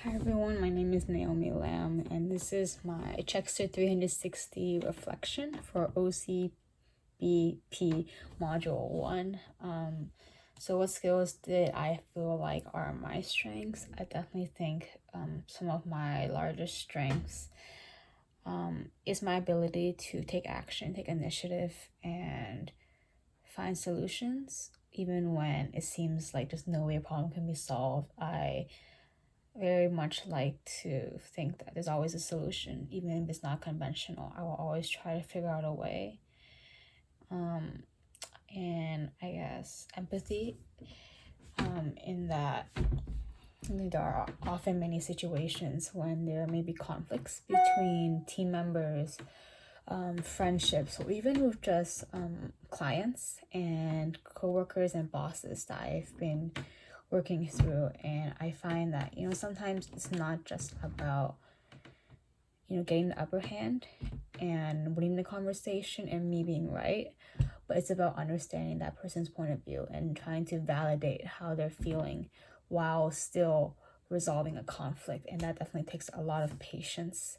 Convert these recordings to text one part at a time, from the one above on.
Hi everyone, my name is Naomi Lam, and this is my checkster 360 reflection for OCBP Module 1. So what skills did I feel like are my strengths? I definitely think some of my largest strengths is my ability to take action, take initiative, and find solutions, even when it seems like there's no way a problem can be solved. I very much like to think that there's always a solution, even if it's not conventional. I will always try to figure out a way. And I guess empathy, in that there are often many situations when there may be conflicts between team members, friendships, or even with just clients and coworkers and bosses that I've been working through. And I find that sometimes it's not just about getting the upper hand and winning the conversation and me being right, but it's about understanding that person's point of view and trying to validate how they're feeling while still resolving a conflict. And that definitely takes a lot of patience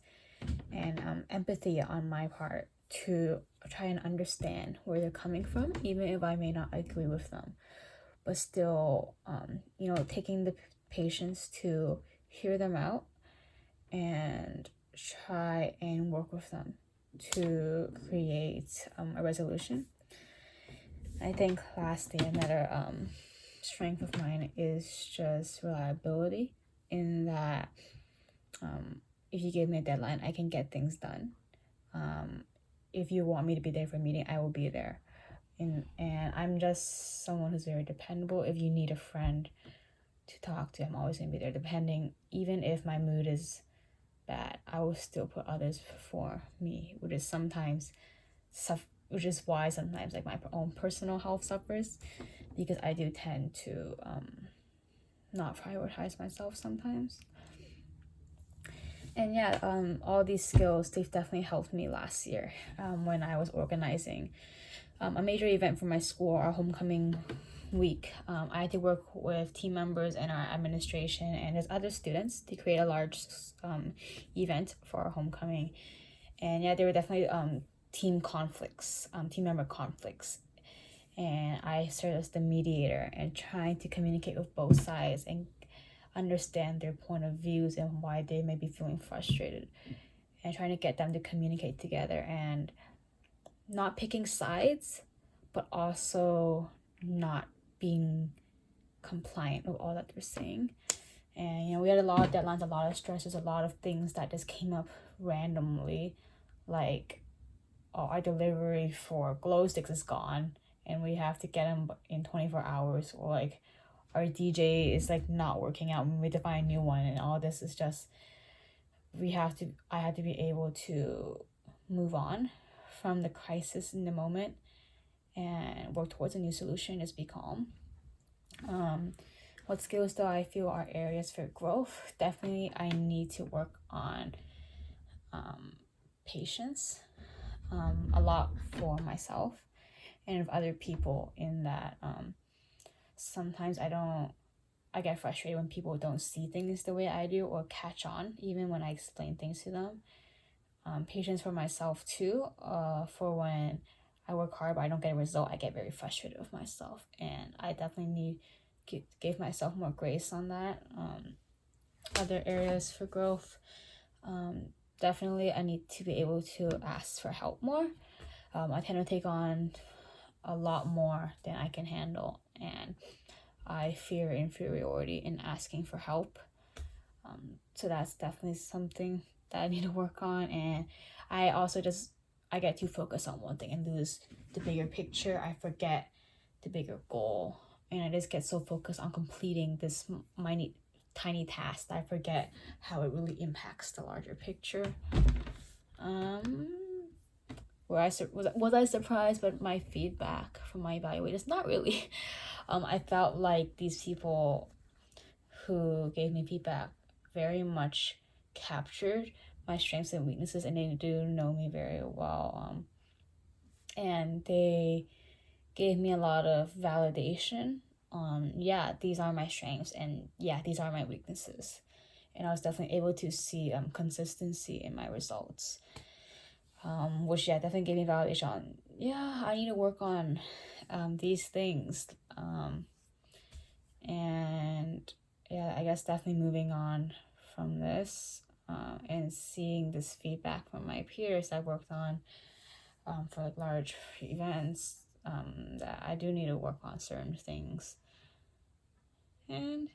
and empathy on my part to try and understand where they're coming from, even if I may not agree with them, but still taking the patience to hear them out and try and work with them to create a resolution. I think lastly, another strength of mine is just reliability, in that if you give me a deadline, I can get things done. If you want me to be there for a meeting, I will be there. And I'm just someone who's very dependable. If you need a friend to talk to, I'm always going to be there, depending. Even if my mood is bad, I will still put others before me, which is why sometimes like my own personal health suffers, because I do tend to not prioritize myself sometimes. And yeah, all these skills, they've definitely helped me last year when I was organizing a major event for my school, our homecoming week. I had to work with team members and our administration and as other students to create a large event for our homecoming. And yeah, there were definitely team member conflicts. And I served as the mediator and trying to communicate with both sides and understand their point of views and why they may be feeling frustrated, and trying to get them to communicate together and not picking sides, but also not being compliant with all that they're saying. And we had a lot of deadlines, a lot of stresses, a lot of things that just came up randomly, like our delivery for glow sticks is gone and we have to get them in 24 hours, or like our DJ is like not working out and we have to find a new one. And all this is just, I had to be able to move on from the crisis in the moment and work towards a new solution, just be calm. What skills do I feel are areas for growth? Definitely I need to work on patience a lot for myself and with other people, in that sometimes I get frustrated when people don't see things the way I do or catch on even when I explain things to them. Patience for myself too, for when I work hard but I don't get a result, I get very frustrated with myself, and I definitely need to give myself more grace on that. Other areas for growth, definitely I need to be able to ask for help more. I tend to take on a lot more than I can handle, and I fear inferiority in asking for help. So that's definitely something that I need to work on. And I also I get too focused on one thing and lose the bigger picture. I forget the bigger goal, and I just get so focused on completing this minute tiny task that I forget how it really impacts the larger picture. Was I surprised by my feedback from my evaluators? Not really. I felt like these people who gave me feedback very much captured my strengths and weaknesses, and they do know me very well. And they gave me a lot of validation on, yeah, these are my strengths, and yeah, these are my weaknesses. and I was definitely able to see consistency in my results, which definitely gave me validation on, I need to work on these things, and I guess definitely moving on from this, and seeing this feedback from my peers I worked on for like large events, that I do need to work on certain things. And